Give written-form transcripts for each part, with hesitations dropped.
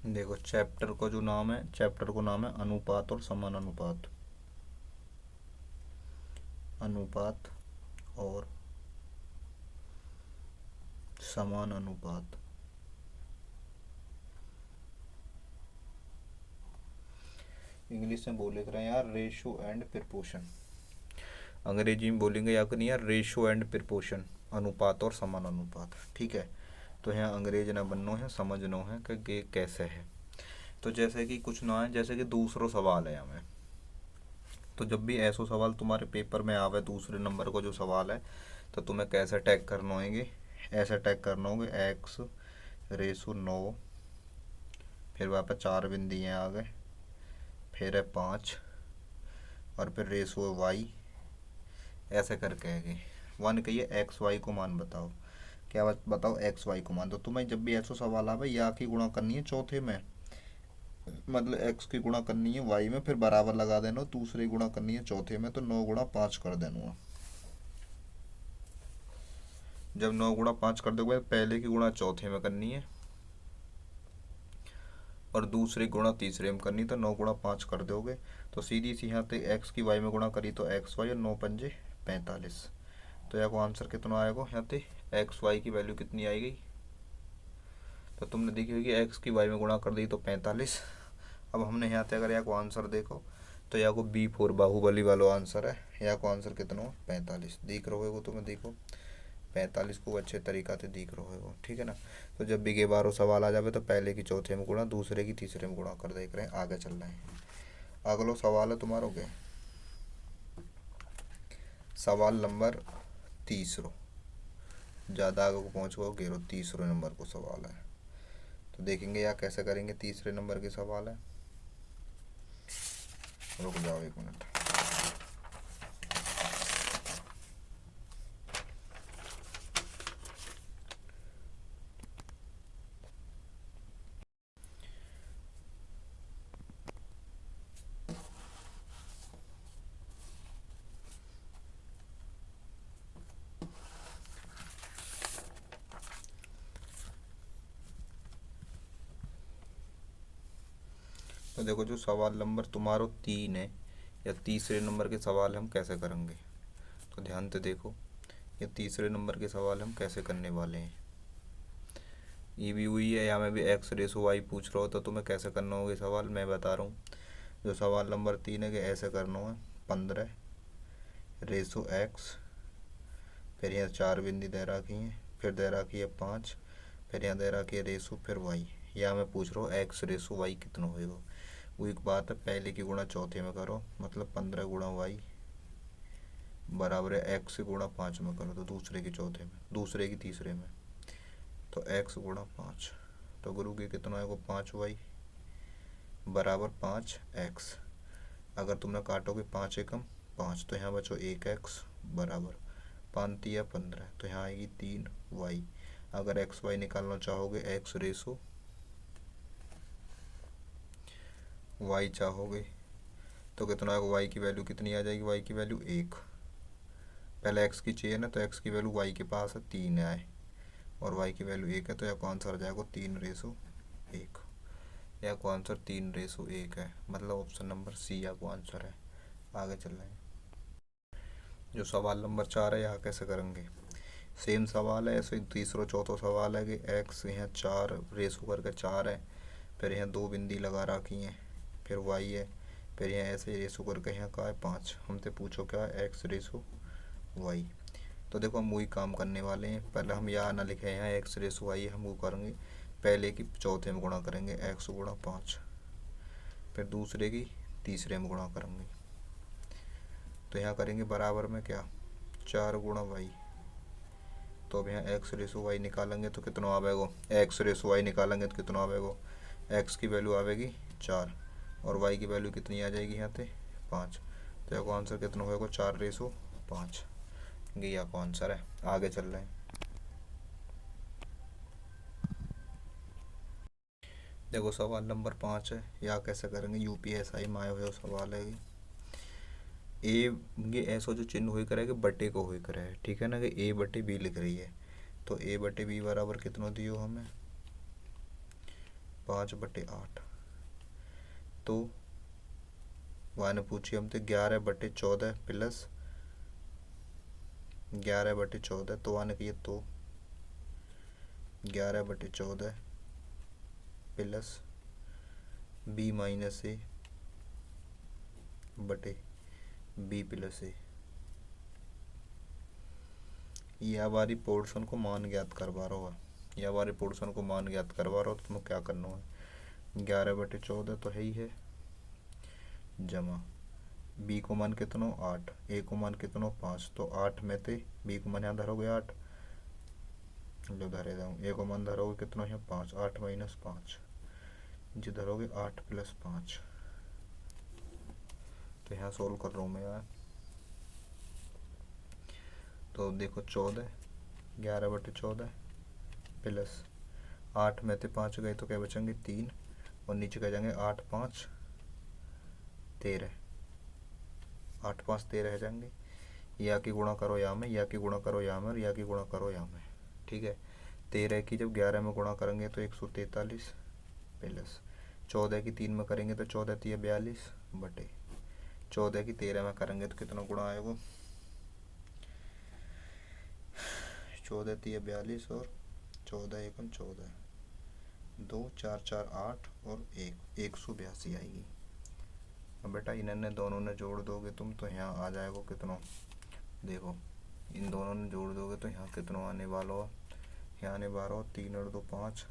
देखो चैप्टर को जो नाम है, चैप्टर को नाम है अनुपात और समानुपात। अनुपात और समानुपात। इंग्लिश में बोल लिख रहे हैं यार, रेशो एंड प्रोपोर्शन। अंग्रेजी में बोलेंगे या नहीं यार, रेशो एंड प्रोपोर्शन, अनुपात और समानुपात। ठीक है, तो यहाँ अंग्रेज ना बननो है, समझनो है कि ये कैसे है। तो जैसे कि कुछ ना है, जैसे कि दूसरा सवाल है हमें, तो जब भी ऐसा सवाल तुम्हारे पेपर में आवे, दूसरे नंबर को जो सवाल है, तो तुम्हें कैसे टैग करना होंगे, ऐसे टैग करना होंगे एक्स रेसो 9, फिर वहाँ पर 4 बिंदियाँ आ गए, फिर है 5, और फिर रेसो वाई, ऐसे करके है कि 1 कहिए एक्स वाई को मान बताओ। क्या बताओ, एक्स वाई को मान। तो तुम्हें जब भी ऐसा सवाल आवे, या की गुणा करनी है चौथे में, मतलब एक्स की गुणा करनी है वाई में, फिर बराबर लगा देना, दूसरी गुणा करनी है चौथे में, तो 9 गुणा 5 कर देना। जब 9 गुणा 5 कर दोगे, पहले की गुणा चौथे में करनी है और दूसरी गुणा तीसरे में करनी, तो 9 गुणा 5 कर दोगे, तो सीधी सी यहाँ पे एक्स की वाई में गुणा करी तो एक्स वाई, और 9 पंजे 45। तो यहाँ को आंसर कितना आएगा, यहाँ पे एक्स वाई की वैल्यू कितनी आएगी, तो तुमने देखी होगी एक्स की वाई में गुणा कर दी तो 45। अब हमने यहाँ पे अगर यहाँ को आंसर देखो, तो यहाँ को B4 बाहुबली वाला आंसर है। यहाँ को आंसर कितना हो, 45 दिख रहे हो तुम्हें, देखो 45 को अच्छे तरीका से दिख रहे हो। ठीक है ना। तो जब भी के बारो सवाल आ जाए, तो पहले की चौथे में गुणा, दूसरे की तीसरे में गुणा कर देख रहे हैं। आगे चल रहे हैं, अगलो सवाल है तुम्हारो के, सवाल नंबर तीसरो। ज़्यादा आगे को पहुँचो गेरो, तीसरे नंबर को सवाल है। तो देखेंगे या कैसे करेंगे, तीसरे नंबर के सवाल है। रुक जाओ 1 मिनट। तो देखो जो सवाल नंबर तुम्हारो 3 है, या तीसरे नंबर के सवाल हम कैसे करेंगे, तो ध्यान से देखो। ये तीसरे नंबर के सवाल हम कैसे करने वाले हैं। ये भी हुई है, या मैं भी एक्स रेसो वाई पूछ रहा हो, तो तुम्हें कैसे करना होगा सवाल, मैं बता रहा हूँ। जो सवाल नंबर 3 है कि ऐसे करना है, 15 रेसो एक्स, फिर यहाँ 4 बिंदी दे रखी हैं, फिर दे रखी है 5, फिर यहाँ दे रखी है रेसो, फिर वाई। या मैं पूछ रहा हूँ एक्स रेसो वाई कितना होएगा। वो एक बात है, पहले की गुणा चौथे में करो, मतलब 15 गुणा वाई बराबर है एक्स से गुणा 5 में करो, तो दूसरे की चौथे में, दूसरे की तीसरे में, तो एक्स गुणा 5, तो गुरु की कितना है वो 5 वाई बराबर 5 एक्स। अगर तुमने काटोगे 5 एकम 5, तो यहाँ बचो 1 एक्स बराबर 5 या 15, तो यहाँ आएगी 3 वाई। अगर एक्स वाई निकालना चाहोगे, एक्स रेसो वाई चाहोगे, तो कितना है, वाई की वैल्यू कितनी आ जाएगी, वाई की वैल्यू 1। पहले एक्स की चाहिए ना, तो एक्स की वैल्यू वाई के पास है 3 आए, और वाई की वैल्यू 1 है, तो यहाँ को आंसर आ जाएगा 3:1। यहाँ को आंसर 3:1 है, मतलब ऑप्शन नंबर सी यहाँ को आंसर है। आगे चल रहे हैं, जो सवाल नंबर 4 है, यहाँ कैसे करेंगे। सेम सवाल है, ऐसे तीसरा चौथा सवाल है कि एक्स यहाँ 4 रेसो करके 4 है, फिर यहाँ 2 बिंदी लगा रखी हैं, फिर वाई है, फिर यहाँ ऐसे रेसो करके यहाँ का है 5। हमसे पूछो क्या है, एक्स रेसो वाई। तो देखो हम वही काम करने वाले हैं। पहले हम यहाँ ना लिखे यहाँ एक्स रेसो वाई, हम वो करेंगे पहले की चौथे में गुणा करेंगे, एक्स गुणा 5, फिर दूसरे की तीसरे में गुणा करेंगे, तो यहाँ करेंगे बराबर में क्या, 4 गुणा वाई। तो अब यहाँ एक्स रेसो वाई निकालेंगे तो कितना आवेगा, एक्स रेसो वाई निकालेंगे तो कितना आवेगा, एक्स की वैल्यू आवेगी 4, और वाई की वैल्यू कितनी आ जाएगी यहाँ पे 5। तो यहाँ को आंसर कितना होगा, 4:5। ये यहाँ को आंसर है। आगे चल रहे हैं, देखो सवाल नंबर 5 है, या कैसे करेंगे, यूपीएसआई में आए हुए सवाल है। ए ये ऐसा जो चिन्ह हुई करे कि बटे को हुई करे, ठीक है ना, कि ए बटे बी लिख रही है, तो ए बटे बी बराबर कितना दियो हमें 5/8। तो वहाँ ने पूछी हमसे 11/14 प्लस 11/14, तो वहाँ ने कही तो 11/14 प्लस B-A बटे B+A। यह हमारी पोर्शन को मान ज्ञात करवा रहा है, यह हमारे पोर्शन को मान ज्ञात करवा रहा हो, तो तुम्हें क्या करना है, 11/14 तो है ही है, जमा B को मान कितनो 8, A को मान कितनो 5, तो 8 में से B को मान यहाँ धरोगे 8, लो धरे जाऊँ, A को मान धरोगे कितनो यहाँ 5, 8 - 5, जी धरोगे 8 + 5। तो यहाँ सोल्व कर रहा हूँ मैं यार। तो देखो 14, 11/14 प्लस 8 में से 5 गए तो क्या बचेंगे 3, और नीचे क्या जाएंगे 8 × 5 = 13, 8 × 5 = 13 जाएंगे। या की गुणा करो या में, या की गुणा करो या में, और या की गुणा करो या में, ठीक है। 13 की जब 11 में गुणा करेंगे तो 143 प्लस 14 की 3 में करेंगे तो 14 × 3 = 42 बटे 14 की 13 में करेंगे तो कितना गुणा आएगा, 14 × 3 = 42 और 14 × 1 = 14, 2 4 4 8 और 1 182 आएगी। अब बेटा इन्होंने दोनों ने जोड़ दोगे तुम तो यहाँ आ जाएगा कितना, देखो इन दोनों ने जोड़ दोगे तो यहाँ कितना आने वाला हो, यहाँ आने वाला हो 3 और 2 5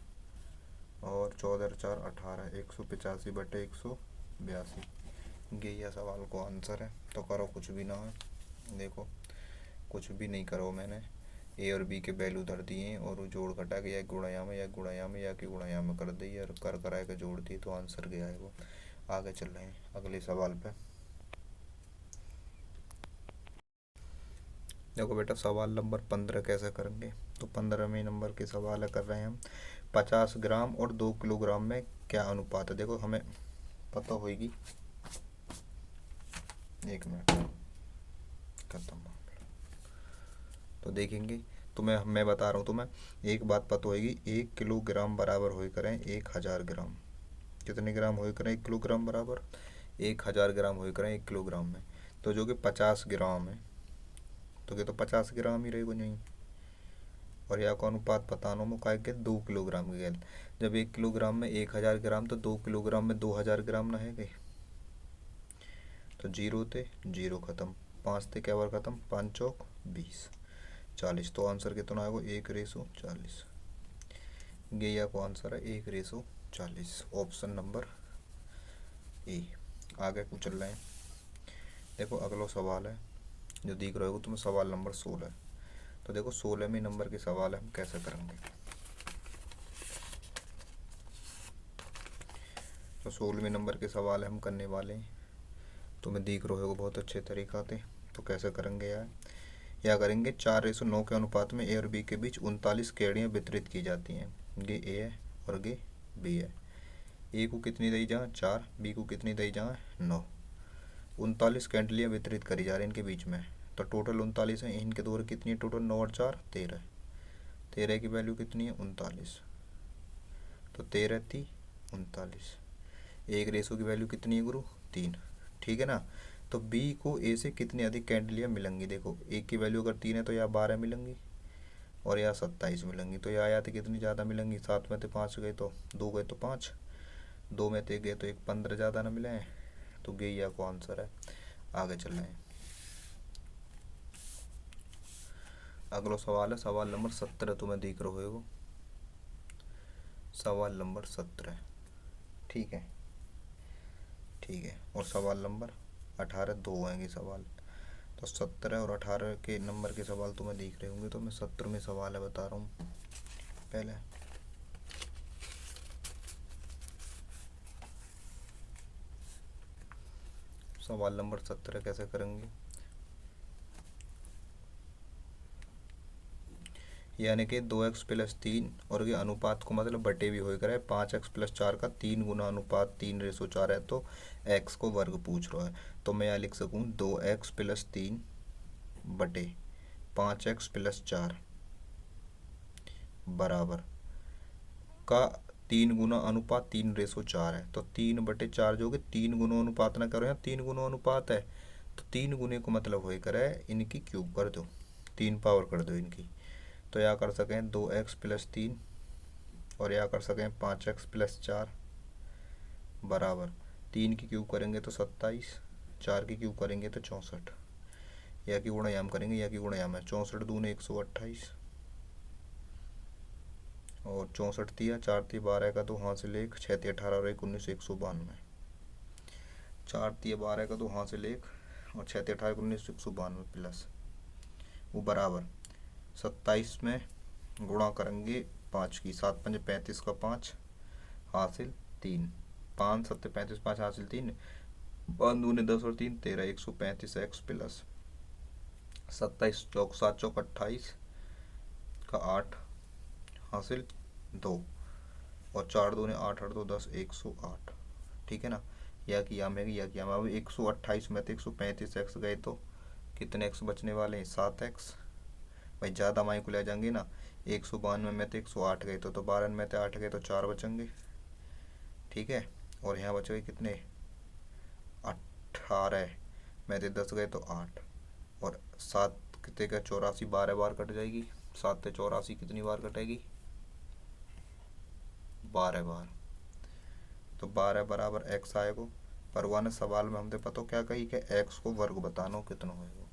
और 14 और 4 18, 185 बटे 182। यही सवाल को आंसर है। तो करो कुछ भी ना है, देखो कुछ भी नहीं करो, मैंने ए और बी के वैल्यू धर दिए और वो जोड़ घटा के या गुणा में या गुणा में या कि गुणा में कर दी और कर कराए के जोड़ दी, तो आंसर गया है वो। आगे चल रहे हैं अगले सवाल पे। देखो बेटा सवाल नंबर 15 कैसे करेंगे, तो 15वें नंबर के सवाल कर रहे हैं हम। 50 ग्राम और 2 किलोग्राम में क्या अनुपात है। देखो हमें पता होगी, एक मिनट खत्म, तो देखेंगे तुम्हें, मैं बता रहा हूँ तुम्हें एक बात पता होगी, 1 किलोग्राम बराबर हो करें 1000 ग्राम। कितने ग्राम हो करें 1 किलोग्राम बराबर 1000 ग्राम हो करें 1 किलोग्राम में। तो जो कि 50 ग्राम है तो क्या तो 50 ग्राम ही रहेगा नहीं, और यहाँ का अनुपात बताना मुका के 2 किलोग्राम के गए। जब 1 किलोग्राम में 1000 ग्राम तो 2 किलोग्राम में 2000 ग्राम ना है गए, तो 0 थे 0 खत्म, 5 थे क्या बार खत्म, 5 चौक 20 40। तो आंसर कितना आएगा 1:40। ये को आंसर है 1:40, ऑप्शन नंबर ए। आगे कुछ चल रहे हैं, देखो अगला सवाल है जो दिख रहा होगा तुम्हें, सवाल नंबर 16। तो देखो 16वें नंबर के सवाल हम कैसे करेंगे। तो 16वें नंबर के सवाल हम करने वाले हैं, तुम्हें दिख रहा होगा बहुत अच्छे तरीका से। तो कैसे करेंगे यार, या करेंगे 4:9 के अनुपात में ए और बी के बीच 39 केड़ियाँ वितरित की जाती हैं। ये ए है और ये बी है। ए को कितनी दी जहाँ 4, बी को कितनी दी जहाँ 9, 39 कैंडलियाँ वितरित करी जा रही हैं इनके बीच में। तो टोटल 39 है, इनके दूर कितनी है टोटल, 9 और 4 13, 13 की वैल्यू कितनी है 39, तो 13 × 3 = 39। एक रेशो की वैल्यू कितनी है गुरु 3, ठीक है ना। तो बी को ए से कितनी अधिक कैंडलियाँ मिलेंगी, देखो एक की वैल्यू अगर 3 है तो यहाँ 12 मिलेंगी और यहाँ 27 मिलेंगी। तो यहाँ तो कितनी ज़्यादा मिलेंगी, 7 में से 5 गए तो 2 गए तो 5, 2 में से गए तो 1 15 ज़्यादा ना मिले हैं, तो ये यहाँ को आंसर है। आगे चल रहे हैं, अगला सवाल है सवाल नंबर 17, तुम्हें दिख रहा होगा सवाल नंबर 17, ठीक है ठीक है। और सवाल नंबर 18 दो आएंगे सवाल। तो 17 और 18 के नंबर के सवाल तुम्हें दिख रहे होंगे, तो मैं 17वें सवाल है बता रहा हूँ। पहले सवाल नंबर 17 कैसे करेंगे, यानी कि 2x + 3 और ये अनुपात को मतलब बटे भी हो करे 5x + 4 का 3 गुना अनुपात 3:4 है, तो x को वर्ग पूछ रहा है। तो मैं यहाँ लिख सकूँ 2x + 3 बटे 5x + 4 बराबर का 3 × 3/4 है, तो 3/4 जो कि 3 गुना अनुपात ना करो, यहाँ 3 गुना अनुपात है, तो 3 गुने को मतलब हो करे इनकी क्यूब कर दो, 3 पावर कर दो इनकी। तो या कर सकें 2x + 3 और या कर सकें 5x + 4 बराबर 3 की क्यूब करेंगे तो 27, 4 की क्यूब करेंगे तो 64, या की गुणायाम करेंगे, या की गुणायाम है 64 दूने 128 और 64 तिया 4 × 12 का 2 हासिल 1, 6 × 18 और 1 19 192, 4 × 12 का 2 हासिल 1 और 6 × 18 19 192 प्लस वो बराबर 27 में गुणा करेंगे 5 की, 7 × 5 = 35 का 5 हासिल 3, 5 × 7 = 35, 5 हासिल 3, 5 दूने 10 और 3 13 135 x प्लस 27 चौक 7 चौक 28 का 8 हासिल 2 और 4 दूने 8 8 2 10 108, ठीक है ना। या कि या में या कि अब 128 में तो 135 x गए तो कितने x बचने वाले हैं 7x, भाई ज़्यादा माई को ले जाएंगे ना, 192 में तो 108 गए तो 12 में तो 8 गए तो 4 बचेंगे, ठीक है। और यहाँ बच गए कितने 18 में तो 10 गए तो 8 और 7 कितने का 84, 12 बार कट जाएगी, 7 से 84 कितनी बार कटेगी 12 बार, तो 12 बराबर x आएगा। पर वह सवाल में हमने पता क्या कही कि x को वर्ग बताना कितना होगा,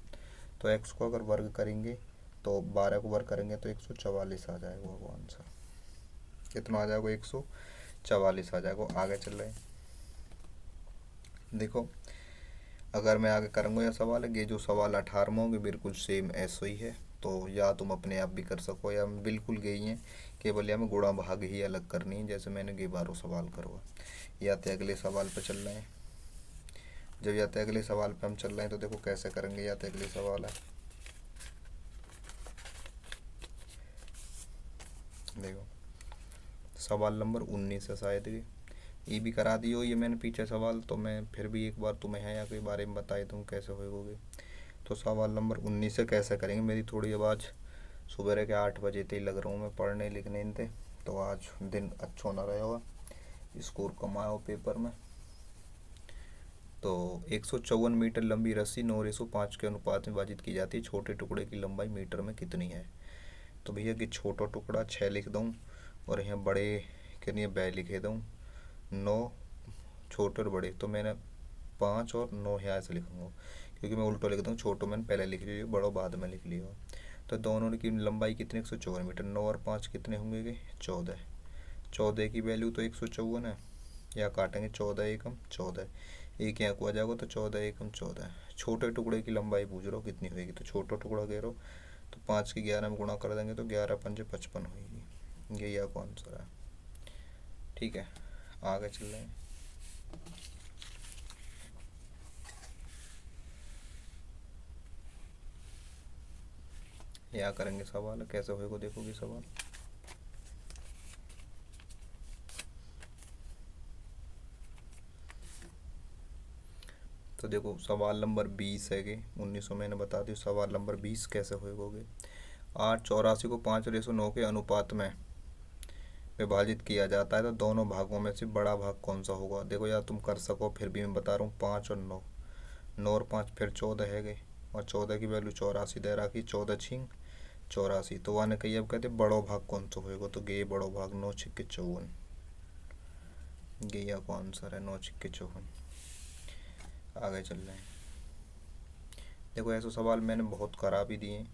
तो x को अगर वर्ग करेंगे तो 12 को वर्ग करेंगे तो 144 आ जाएगा वो आंसर, कितना आ जाएगा 144 आ जाएगा। आगे चल रहे हैं, देखो अगर मैं आगे करूँगा यह सवाल है, ये जो सवाल 18 होंगे बिल्कुल सेम ऐसा ही है, तो या तुम अपने आप भी कर सको या बिल्कुल गई हैं, केवल या में गुणा भाग ही अलग करनी है, जैसे मैंने ये 12 सवाल करवा। या तो अगले सवाल पर चल रहे हैं, जब या तो अगले सवाल पे हम चल रहे हैं तो देखो कैसे करेंगे। या तो अगले सवाल है, देखो सवाल नंबर 19 है, शायद ये भी करा दियो ये मैंने पीछे सवाल, तो मैं फिर भी एक बार तुम्हें है या के बारे में बताए दूँ कैसे होगे। तो सवाल नंबर 19 से कैसे करेंगे, मेरी थोड़ी आवाज़ सुबह के 8 बजे तक लग रहा हूँ मैं पढ़ने लिखने इनते, तो आज दिन अच्छा ना रहा होगा, स्कोर कम आया हो पेपर में। तो 154 मीटर लंबी रस्सी 9:5 के अनुपात में विभाजित की जाती है, छोटे टुकड़े की लंबाई मीटर में कितनी है। तो भैया कि छोटा टुकड़ा 6 लिख दूँ और यहाँ बड़े के लिए बै लिखे दूँ 9, छोटे और बड़े तो मैंने 5 और 9 यहाँ से लिखूँगा, क्योंकि मैं उल्टो लिख दूँ, छोटो मैंने पहले लिख लिया बड़ो बाद में लिख लिया। तो दोनों की लंबाई कितनी 154 मीटर, 9 और 5 कितने होंगे 14, 14 की वैल्यू तो 154 है, या काटेंगे 14 एकम 14, एक यहाँ को आ जाएगा तो 14 एकम 14। छोटे टुकड़े की लंबाई पूछ रहा हो कितनी होगी, तो छोटा टुकड़ा कह रहा हो तो 5 की 11 में गुणा कर देंगे तो 11 × 5 = 55 होगी, यही आपका आंसर है, ठीक है। आगे चल रहे हैं, यहाँ करेंगे सवाल कैसे होगा, देखोगे सवाल। तो देखो सवाल नंबर 20 है कि 1900 मैंने बता दी, सवाल नंबर 20 कैसे होगे। 884 को 5:9 के अनुपात में विभाजित किया जाता है, तो दोनों भागों में से बड़ा भाग कौन सा होगा। देखो यार तुम कर सको फिर भी मैं बता रहा हूँ, 5 और 9, 9 और 5 फिर 14 है गए, और 14 की वैल्यू 84 दे रखी, 14 छिंग 84, तो वहाँ ने कही अब कहते बड़ो भाग कौन सा होगा, तो गे बड़ो भाग 9 × 54, ये आपका आंसर है 9 × 54। आगे चल रहे हैं, देखो ऐसे सवाल मैंने बहुत करा भी दिए,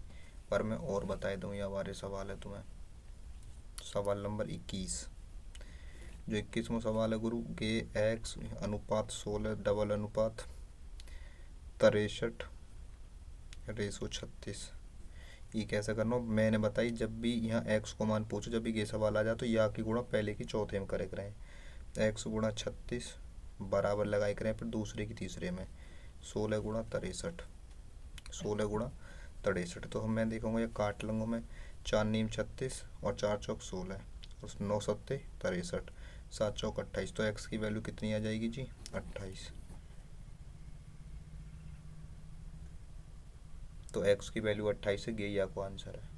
पर मैं और बताए दूँ या हमारे सवाल है तुम्हें। सवाल नंबर 21, जो 21वां सवाल है गुरु, गे x अनुपात 16 डबल अनुपात 63:36, ये कैसे करना हो मैंने बताई। जब भी यहाँ x को मान पूछो, जब भी ये सवाल आ जाए तो या की गुणा पहले की चौथे में करे करें, x गुणा 36 बराबर लगाई करें फिर दूसरे की तीसरे में 16 × 63, 16 × 63, तो हम मैं देखूँगा ये काट लूँगा मैं, 4 नीम 36 और 4 चौक 16 और 9 सत्ते 63, 7 चौक 28, तो x की वैल्यू कितनी आ जाएगी जी 28। तो x की वैल्यू 28 है, यही आपको आंसर है।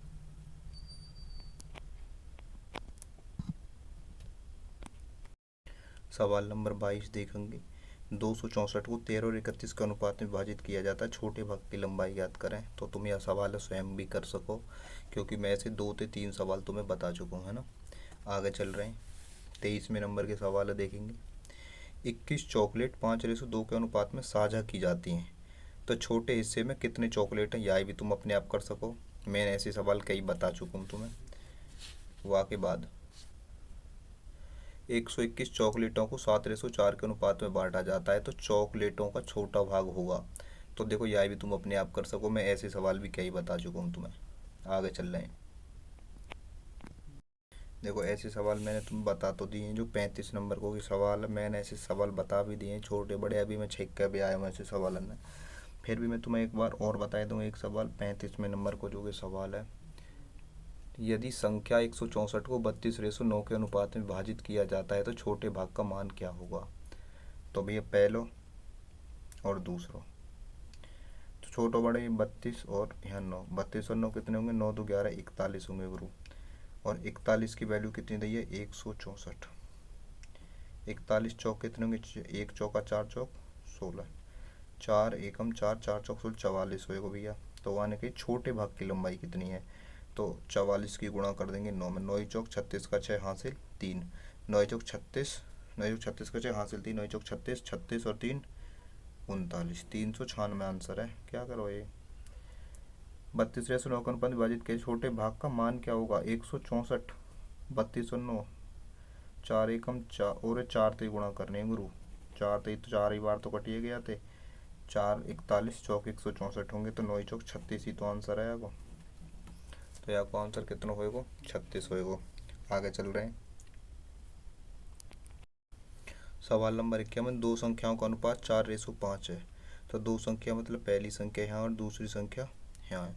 सवाल नंबर 22 देखेंगे। 264 को 13 और 31 के अनुपात में विभाजित किया जाता है, छोटे भाग की लंबाई याद करें। तो तुम यह सवाल स्वयं भी कर सको, क्योंकि मैं ऐसे 2 से 3 सवाल तुम्हें बता चुका हूँ, है ना। आगे चल रहे हैं, 23वें नंबर के सवाल देखेंगे। 21 चॉकलेट 5:2 के अनुपात में साझा की जाती हैं, तो छोटे हिस्से में कितने चॉकलेट हैं, यह भी तुम अपने आप कर सको। मैंने ऐसे सवाल कई बता चुका हूँ तुम्हें। वाह के बाद 121 चॉकलेटों को 7:4 के अनुपात में बांटा जाता है, तो चॉकलेटों का छोटा भाग होगा। तो देखो, यह भी तुम अपने आप कर सको, मैं ऐसे सवाल भी कई बता चुका हूँ तुम्हें। आगे चल रहे हैं, देखो ऐसे सवाल मैंने तुम्हें बता तो दिए हैं। जो 35 नंबर को भी सवाल है, मैंने ऐसे सवाल बता भी दिए हैं, छोटे बड़े। अभी मैं छेक कर भी आया हूँ ऐसे सवाल में। फिर भी मैं तुम्हें एक बार और बता दूँ एक सवाल 35वें नंबर को, जो कि सवाल है, यदि संख्या 164 को 32:9 के अनुपात में विभाजित किया जाता है, तो छोटे भाग का मान क्या होगा। तो भैया पहलो और दूसरो, तो छोटो बड़े 32 और यहाँ 9, 32 और 9 कितने होंगे, 9 2 11 41 होंगे गुरु। और 41 की वैल्यू कितनी दी है, 164। 41 चौक कितने होंगे, 1 चौका 4 चौक 16, 4 एकम 4 4 चौक 16 44 होएगा भैया। तो आने के छोटे भाग की लंबाई कितनी है, तो 44 की गुणा कर देंगे 9 में, 9 चौक 36 का 6 हासिल 3, 9 चौक 36, 9 चौक 36 का 6 हासिल 3, 9 चौक 36, 36 और 3 39, 396 आंसर है। क्या करो ये 32:9 का अनुपात विभाजित के छोटे भाग का मान क्या होगा, 164, 32 और 9, 4 एकम 4 और 4 ते गुणा करने हैं गुरु, 4 ते तो 4 ही बार तो कटिए गया थे, 4 41 चौक 164 होंगे, तो 9 चौक 36 ही तो आंसर आएगा। तो यहाँ को आंसर कितना होएगा, 36 होएगा। आगे चल रहे हैं, सवाल नंबर 51। दो संख्याओं का अनुपात 4:5 है, तो दो संख्या मतलब पहली संख्या यहाँ और दूसरी संख्या यहाँ है।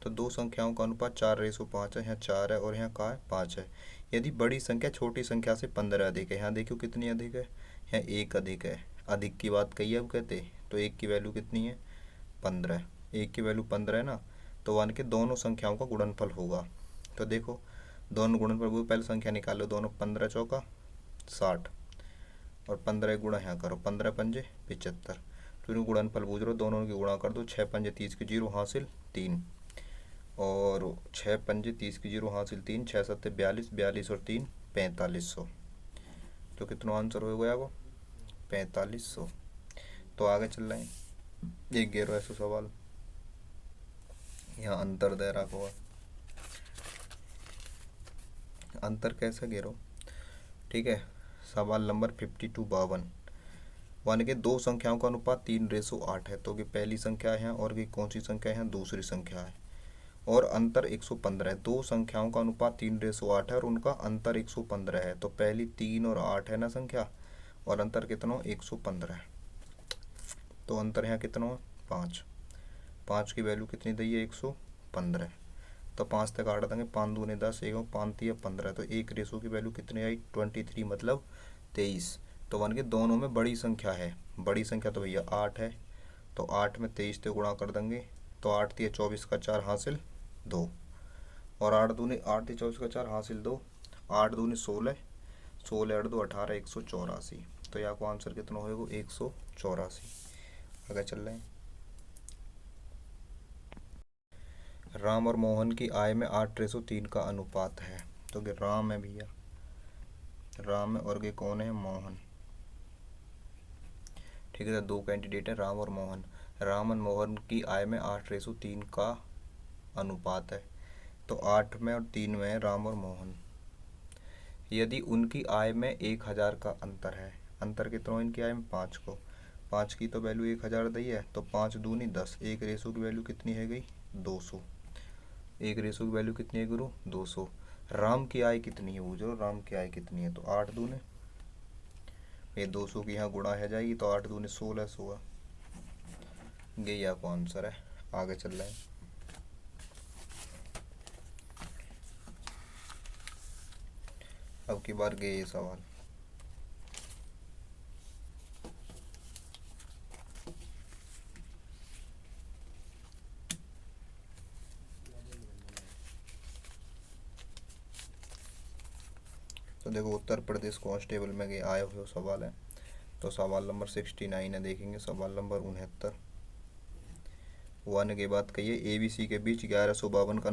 तो दो संख्याओं का अनुपात 4:5 है, यहाँ 4 है और यहाँ का है 5 है। यदि बड़ी संख्या छोटी संख्या से 15 अधिक है, यहाँ देखो कितनी अधिक है, यहाँ 1 अधिक है। अधिक की बात कही है अब कहते, तो 1 की वैल्यू कितनी है, 15। 1 की वैल्यू 15 है ना, तो वन के दोनों संख्याओं का गुणनफल होगा। तो देखो दोनों गुणनफल, वो पहले संख्या निकालो, दोनों 15 चौका 60 और 15 गुणा यहाँ करो, 15 पंजे 75। तो इन्हें गुणनफल पूछ रहे हो, दोनों की गुणा कर दो, 6 पंजे 30 की 0 हासिल 3, और 6 पंजे 30 की 0 हासिल 3, 6 सत्ते 42, 42 और 3 4500। तो कितना आंसर हो गया वो, 4500। तो आगे चल रहे हैं, एक गेरो ऐसा सवाल यहाँ अंतर दे रहा हुआ, अंतर कैसे गेरो, ठीक है। सवाल नंबर 52 वन के दो संख्याओं का अनुपात 3:8 है, तो कि पहली संख्या है और कि कौन सी संख्या है, दूसरी संख्या है, और अंतर 115 है। दो संख्याओं का अनुपात 3:8 है और उनका अंतर 115 है, तो पहली 3 और 8 है ना संख्या, और अंतर कितना हो, 115 है। तो अंतर यहाँ कितना हो, 5। 5 की वैल्यू कितनी दी है, 115। तो 5 तक काट देंगे, 5 दूनी 10, एक 5 3 15, तो 1:1 की वैल्यू कितनी आई, 23 मतलब 23। तो वन के दोनों में बड़ी संख्या है, बड़ी संख्या तो भैया 8 है, तो 8 में 23 से गुणा कर देंगे, तो 8 3 24 का 4 हासिल 2, और 8 दूनी 8 3 24 का 4 हासिल 2, 8 दूनी 16, 16 8 2 18, 184। तो यहाँ को आंसर कितना होगा, 184। आगे चल रहे हैं, राम और मोहन की आय में 8:3 का अनुपात है, तो कि राम है भैया, राम है और ये कौन है, मोहन, ठीक है। तो दो कैंडिडेट है, राम और मोहन। राम और मोहन की आय में 8:3 का अनुपात है, तो 8 में और 3 में है राम और मोहन। यदि उनकी आय में 1000 का अंतर है, अंतर कितना इनकी आय में, 5 को, 5 की तो वैल्यू 1000 दी है, तो 5 दूनी 10, 1:1 की वैल्यू कितनी है गई, 200। 1:1 की वैल्यू कितनी है गुरु, 200। राम की आय कितनी है, पूछो राम की आय कितनी है, तो 8 दूने, ये 200 की यहाँ गुणा है जाएगी, तो 8 दूने 16, 16, ये आपका आंसर है। आगे चल रहे हैं, अब की बार गए ये सवाल, तो देखो उत्तर प्रदेश कांस्टेबल में ये आए हुए सवाल है। तो सवाल नंबर 69 है, देखेंगे सवाल नंबर 69। वन के बाद कहिए ABC के बीच 1152 का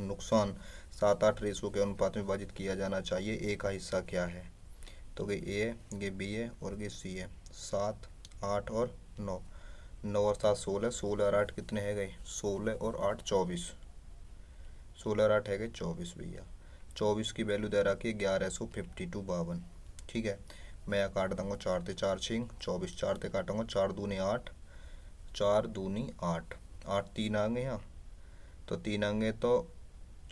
नुकसान 7-8 रेशो के अनुपात में विभाजित किया जाना चाहिए, ए का हिस्सा क्या है। तो ये ए है, ये बी है और ये सी है। 7, 8 और 9। 9 और 7 16, 16 और 8 कितने है गए 16 और 8 24। 16 और 8 है गए 24 भैया। 24 की वैल्यू दे रखी है 1152 ठीक है। मैं यहाँ काट दूंगा 4 ते 4 छिंग 24, 4 ते काटूंगा 4 दूनी 8, 4 दूनी 8, 8 3 आएंगे यहाँ, तो 3 आएंगे तो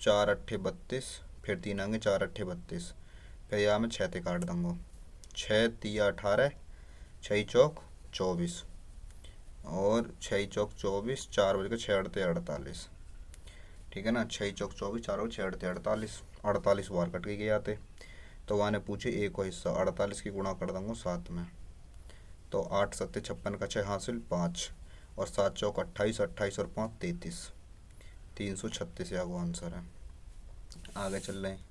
4 अट्ठे 32, फिर 3 आएंगे 4 अट्ठे 32, फिर यहाँ मैं 6 ते काट दूंगा 6 तिया 18, 6 चौक 24 और 6 चौक 24, 4 बज के 6 अड़ते 48, ठीक है ना। 6 चौक 24, 4 और 6 अड़ते 48, 48 बार कट के आते। तो वहाँ ने पूछे एक को हिस्सा 48 की गुणा कर दूंगा 7 में, तो 8 सत्ते 56 का 6 हासिल 5 और 7 चौक 28, 28 और 5 33, 336 यहाँ को आंसर है। आगे चल रहे हैं।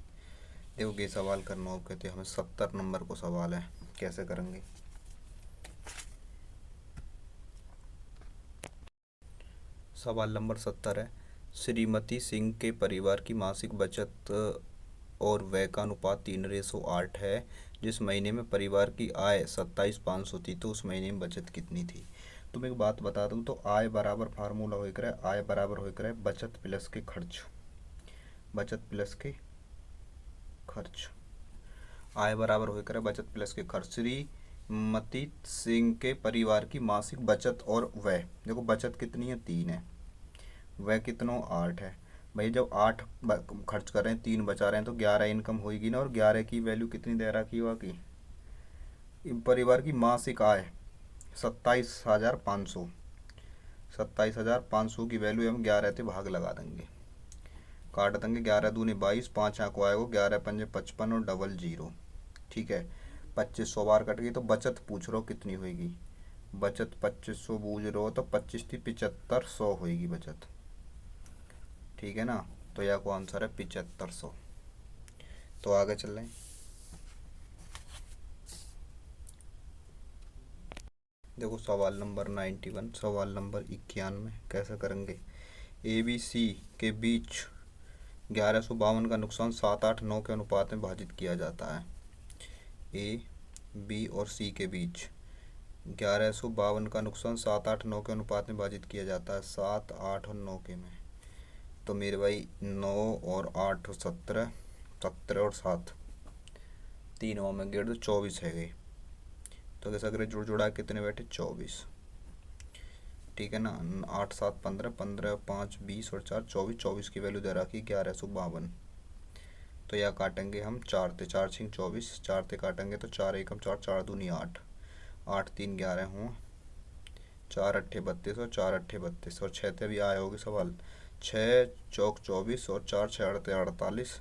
देखो ये सवाल करना हो कहते हमें 70 नंबर को सवाल है, कैसे करेंगे। सवाल नंबर 70 है, श्रीमती सिंह के परिवार की मासिक बचत और व्यय का अनुपात 3:8 है। जिस महीने में परिवार की आय 27,500 थी तो उस महीने में बचत कितनी थी। तो मैं एक बात बता दूं, तो आय बराबर फार्मूला होकर है, आय बराबर होकर है बचत प्लस के खर्च, बचत प्लस के खर्च, आय बराबर होकर है बचत प्लस के खर्च। श्रीमती सिंह के परिवार की मासिक बचत और व्यय, देखो बचत कितनी है 3 है, व्यय कितना 8 है। भाई जब 8 खर्च कर रहे हैं 3 बचा रहे हैं तो 11 इनकम होगी ना, और 11 की वैल्यू कितनी दे रखी हुआ की परिवार की मासिक आय 27,500, 27,500 की वैल्यू हम 11 से भाग लगा देंगे, काट देंगे 11 दूनी 22, 5 यहाँ को आएगा 11 पंजे 55 और डबल 0, ठीक है। 2500 बार कट गई, तो बचत पूछ रहा हो कितनी होगी, बचत 2500 बूझ रहे हो तो 25 थी 7500 होगी बचत, ठीक है ना। तो यह को आंसर है 7500। तो आगे चल रहे हैं। देखो सवाल नंबर 91, सवाल नंबर 91 कैसे करेंगे। ABC के बीच 1152 का नुकसान 7, 8, 9 के अनुपात में विभाजित किया जाता है। A, B और C के बीच 1152 का नुकसान 7, 8, 9 के अनुपात में विभाजित किया जाता है, 7, 8 और 9 के में। तो मेरे भाई 9 और 8 17, 17 और 7 तीनों में गिर दो 24 है गई। तो कैसा करें, जुड़ जुड़ा कितने बैठे 24, ठीक है ना। 8 7 15, 15 5 20 और 4 24, 24 की वैल्यू दे रखी 1152। तो यह काटेंगे हम 4 ते 4 छिंग 24, 4 ते काटेंगे तो 4 एकम 4, 4 दूनी 8, 8 3 11 हुआ, 4 अट्ठे 32 और 4 अट्ठे 32 और 6 ते भी आए होगी सवाल, 6 चौक 24 और 4 6 अड़ते 48।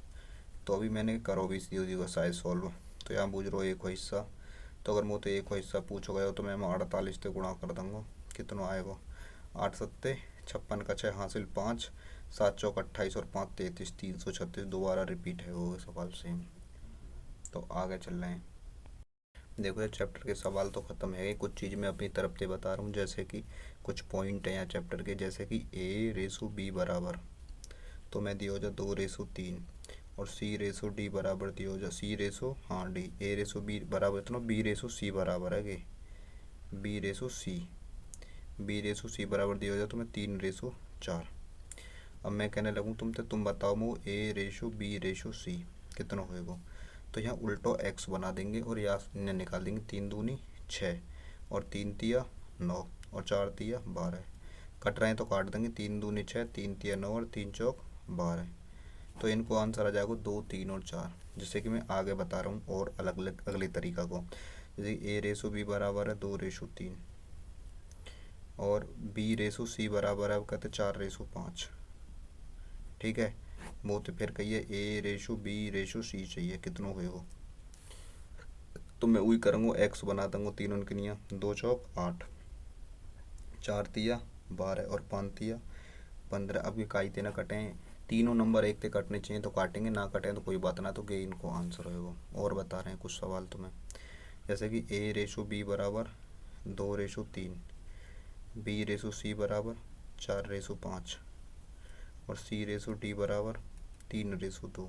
तो अभी मैंने करो भी दी को साइज सॉल्व, तो यहाँ पूछ रहा एक हिस्सा, तो अगर मुझे एक हिस्सा पूछो गया तो मैं 48 से गुणा कर दूंगा, कितना आएगा 8 सत्ते 56 का 6 हासिल 5, 7 चौक 28 और 5 33, 336 दोबारा रिपीट है वो सवाल सेम। तो आगे चल रहे हैं। देखो ये चैप्टर के सवाल तो ख़त्म है, कुछ चीज़ मैं अपनी तरफ से बता रहा हूँ, जैसे कि कुछ पॉइंट हैं यहाँ चैप्टर के, जैसे कि A/B बराबर, तो मैं दिया हो जा 2/3 और C/D बराबर दिया हो जा C/, हाँ D, A/B बराबर इतना, B/C बराबर है कि B/C, B/C बराबर दिया हो जाए तो मैं 3/4। अब मैं कहने लगूँ तुमसे, तुम बताओ मो A/B/C कितना होएगा। तो यहाँ उल्टो x बना देंगे और यहाँ निकाल देंगे, 3 दूनी 6 और 3 तिया 9 और 4 तिया 12, कट रहे हैं तो काट देंगे, 3 दूनी 6, 3 तिया 9 और 3 चौक 12। तो इनको आंसर आ जाएगा 2 3 और 4, जैसे कि मैं आगे बता रहा हूँ और अलग अलग अगले तरीका को, जैसे A/B बराबर है 2/3 और B/C बराबर है, अब कहते 4/5, ठीक है। वो तो फिर कहिए A/B/C चाहिए कितना होएगा, तो मैं वही करूँगा, x बना दूँगा, 3 उनकनिया 2 चौक 8, 4 तिया 12 और 5 तिया 15। अब ये काई तेना कटे हैं तीनों नंबर एक से कटने चाहिए तो काटेंगे, ना कटें तो कोई बात ना, तो ये इनको आंसर होएगा। और बता रहे हैं कुछ सवाल तुम्हें, जैसे कि A/B बराबर 2/3, B/C बराबर 4/5 और C/D बराबर 3/2।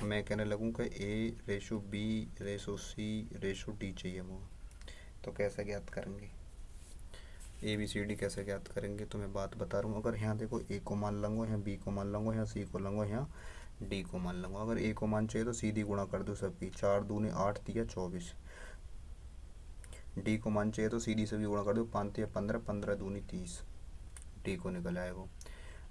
मैं कहने लगूँ कि A/B/C/D चाहिए मुझे, तो कैसे ज्ञात करेंगे, ABCD कैसे ज्ञात करेंगे, तो मैं बात बता रहा हूँ। अगर यहाँ देखो A को मान लूँगा, यहाँ B को मान लूँगा, यहाँ C को लूँगा, यहाँ D को मान लूँगा। अगर A को मान चाहिए तो सीधी गुणा कर दो सबकी, 4 दूनी 8 तिया 24। D को मान चाहिए तो सीधी से भी गुणा कर दो, 5 तिया 15, 15 दूनी 30, D को निकल आएगा।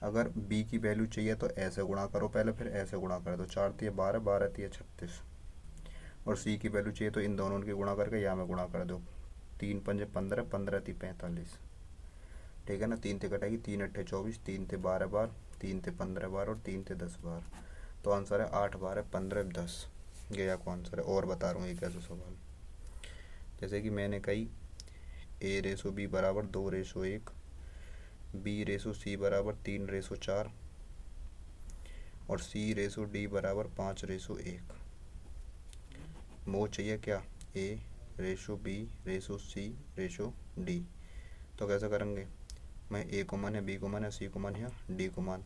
अगर B की वैल्यू चाहिए तो ऐसे गुणा करो पहले, फिर ऐसे गुणा कर दो, 4 तिया 12, 12 तिया 36। और C की वैल्यू चाहिए तो इन दोनों की गुणा करके यहाँ में गुणा कर दो, 3 पंजे 15, 15 ती 45। ठीक है ना, 3 से कटेगी, 3 अट्ठे 24, 3 से 12 बार, 3 से 15 बार और 3 से 10 बार, तो आंसर है 8 12 15 10। ये आपको आंसर है। और बता रहा हूँ एक ऐसा सवाल, जैसे कि मैंने कही A/B बराबर 2/1, B/C बराबर 3/4 और C/D बराबर 5/1। वो चाहिए क्या, A/B/C/D। तो कैसे करेंगे, मैं A को मान है, B को मान है, C को मान है, D को मान,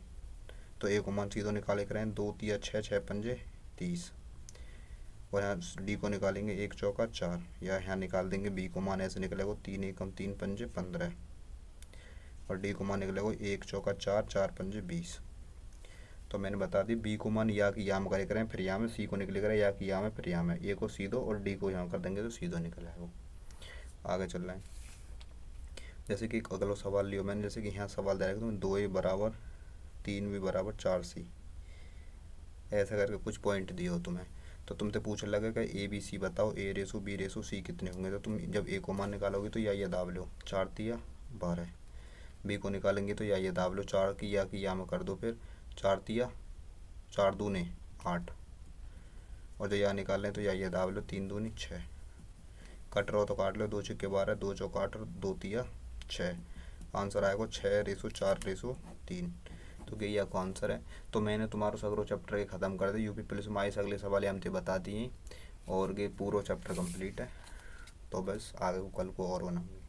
तो A को मान सीधो निकाले करें, 2 तिया 6, 6 पंजे 30। और यहाँ D को निकालेंगे, 1 चौका 4, या यहाँ निकाल देंगे B को मान, ऐसे निकलेगा 3 एकम 3 पंजे 15 और D को मान निकलेगा 1 चौका 4, 4 पंजे 20। तो मैंने बता दी, B को मान या कि या में करे करें, फिर यहाँ में, C को निकले करें या कि या में, फिर यहाँ में, A को सीधो और D को यहाँ कर देंगे तो सीधो निकल आएगा। आगे चल रहे हैं, जैसे कि एक अगला सवाल लियो मैंने, जैसे कि यहाँ सवाल दे रखा है 2A बराबर 3B बराबर 4C, ऐसा करके कुछ पॉइंट दिए हो तुम्हें, तो तुमसे पूछ लगेगा ABC बताओ, A/B/C कितने होंगे। तो तुम जब A को मान निकालोगे तो या दाब लो, 4 तिया 12। B को निकालेंगे तो या दाब लो, 4 की या में कर दो, फिर 4 तिया 4 दूने 8, और जब या निकाल लें तो या दाब लो, 3 दूनी 6। कट रहो तो काट लो, 2 छक्के 12, 2 चौका 8 और 2 तिया 6। आंसर आएगा 6/4/3। तो यही आपका आंसर है। तो मैंने तुम्हारा सगरो चैप्टर के ख़त्म कर दिया, यूपी पुलिस में आए अगले सवाल हमसे बता दिए और ये पूरा चैप्टर कंप्लीट है। तो बस आगे को कल को और बनाऊंगी।